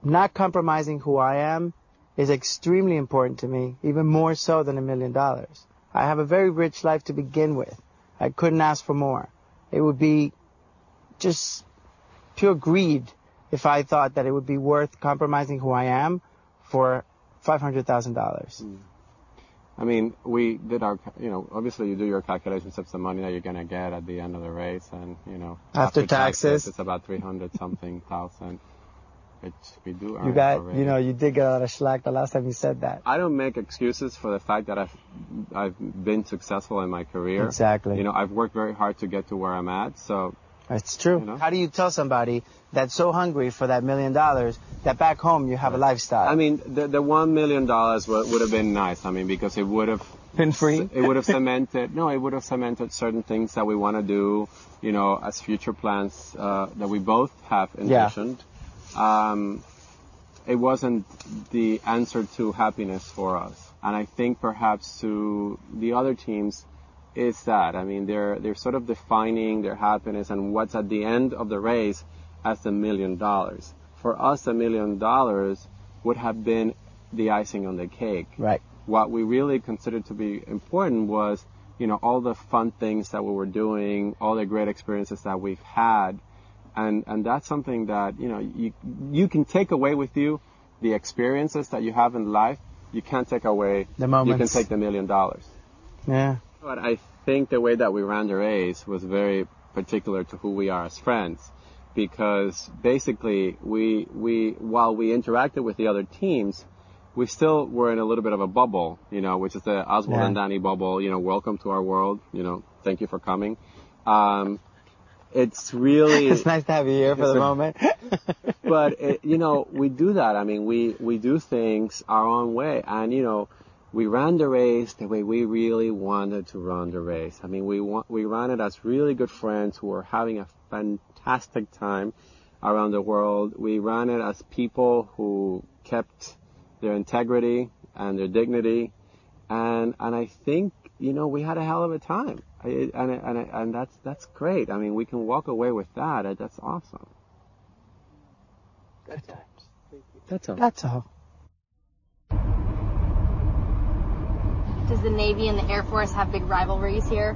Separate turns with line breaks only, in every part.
not compromising who I am is extremely important to me, even more so than $1 million. I have a very rich life to begin with. I couldn't ask for more. It would be just pure greed if I thought that it would be worth compromising who I am for $500,000.
I mean, we did our, obviously you do your calculations of the money that you're going to get at the end of the race, and,
after taxes,
it's about 300-something thousand, which we do earn.
You did get a lot of slack the last time you said that.
I don't make excuses for the fact that I've been successful in my career.
Exactly.
I've worked very hard to get to where I'm at, so.
It's true. How do you tell somebody that's so hungry for that $1 million that back home you have a lifestyle?
I mean, the $1 million would have been nice. I mean, because it would have
been free.
It would have cemented. No, it would have cemented certain things that we want to do. As future plans that we both have envisioned. Yeah. It wasn't the answer to happiness for us, and I think perhaps to the other teams. Is that, I mean, they're sort of defining their happiness and what's at the end of the race as $1 million. For us, $1 million would have been the icing on the cake.
Right.
What we really considered to be important was, all the fun things that we were doing, all the great experiences that we've had, and that's something that, you can take away with you the experiences that you have in life. You can't take away
the moments.
You can take the $1 million.
Yeah.
But I think the way that we ran the race was very particular to who we are as friends, because basically while we interacted with the other teams, we still were in a little bit of a bubble, which is the Oswald and Danny bubble. Welcome to our world. Thank you for coming. It's really
it's nice to have you here for the moment.
But we do that. I mean, we do things our own way, and we ran the race the way we really wanted to run the race. I mean, we ran it as really good friends who were having a fantastic time around the world. We ran it as people who kept their integrity and their dignity, and I think we had a hell of a time, and that's great. I mean, we can walk away with that. That's awesome.
Good times.
That's all.
That's all.
Does the Navy and the Air Force have big rivalries here?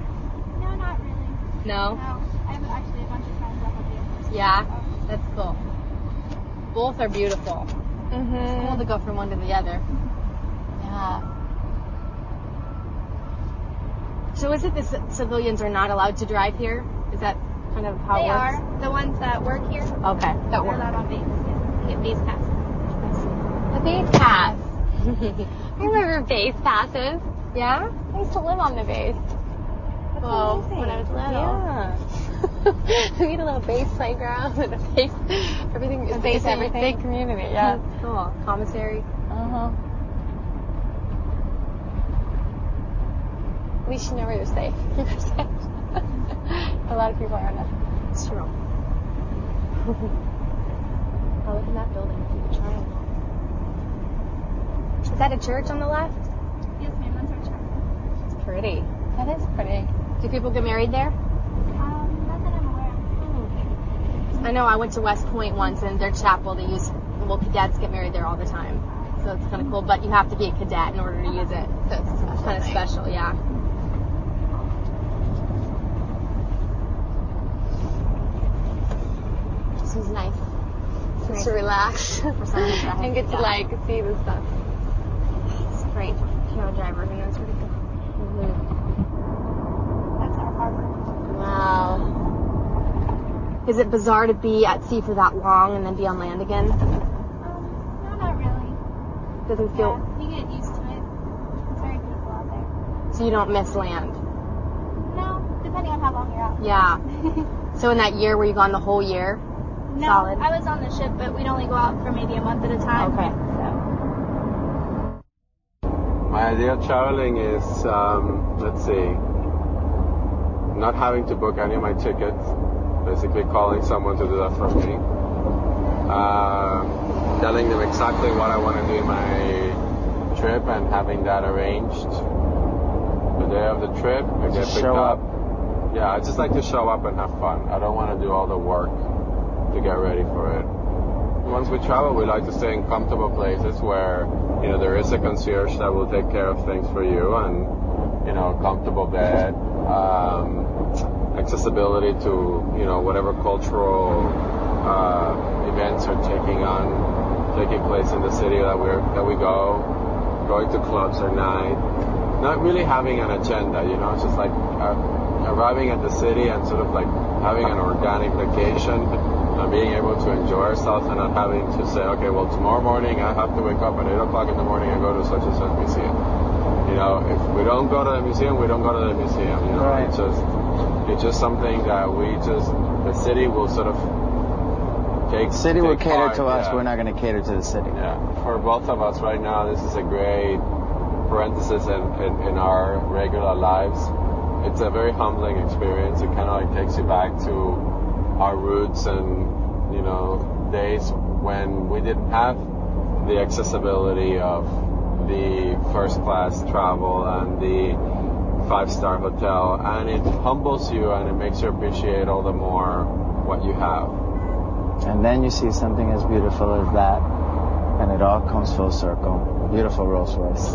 No, not really.
No?
No. I have actually a bunch of friends up at the Air Force.
Yeah? That's cool. Both are beautiful.
Mm-hmm.
It's cool to go from one to the other. Yeah. So is it the civilians are not allowed to drive here? Is that kind of how it works?
They are. The ones that work here.
Okay.
They're allowed on base. Yeah. They get base passes.
The base pass. I remember base passes. Yeah? I used to live on the base. Well, when I was little. Yeah. We had a little base playground and a base. Everything. A base everything. Big community. Yeah. Cool. Commissary. Uh-huh. At least you know where you're safe. A lot of people are not. It's true. Oh, look at that building. The triangle. Is that a church on the left?
Yes, ma'am. That's our church.
It's pretty. That is pretty. Do people get married there?
Not that I'm aware of.
I know I went to West Point once, and their chapel, cadets get married there all the time. So it's kind of cool, but you have to be a cadet in order to use it. So it's kind of special, yeah. This is nice. Just to relax and get to see the stuff. It's great. Piano driver, it's pretty cool. Mm-hmm.
That's our harbor.
Wow. Is it bizarre to be at sea for that long and then be on land again?
No, not really.
Doesn't feel.
Yeah, you get used to it. It's very beautiful out there.
So you don't miss land?
No, depending on how long you're out.
Yeah. So in that year, were you gone the whole year?
No,
Solid.
I was on the ship, but we'd only go out for maybe a month at a time.
Okay.
So.
My idea of traveling is, let's see, not having to book any of my tickets, basically calling someone to do that for me, telling them exactly what I want to do in my trip and having that arranged. The day of the trip, I get picked up. Yeah, I just like to show up and have fun. I don't want to do all the work to get ready for it. once we travel, we like to stay in comfortable places where, you know, there is a concierge that will take care of things for you, and, you know, comfortable bed, accessibility to, you know, whatever cultural events are taking place in the city that we go, going to clubs at night, not really having an agenda, you know, it's just like arriving at the city and sort of like having an organic vacation and being able to enjoy ourselves and not having to say, okay, well, tomorrow morning I have to wake up at 8 o'clock in the morning and go to such and such museum. You know, if we don't go to the museum, we don't go to the museum. You know,
Right.
it's just something that the city will sort of take.
The city will cater
part,
to us.
yeah.
We're not going to cater to the city.
Yeah, for both of us right now, this is a great parenthesis in our regular lives. It's a very humbling experience. It kind of like takes you back to our roots and, you know, days when we didn't have the accessibility of the first class travel and the 5-star hotel, and it humbles you and it makes you appreciate all the more what you have.
And then you see something as beautiful as that, and it all comes full circle. Beautiful Rolls Royce.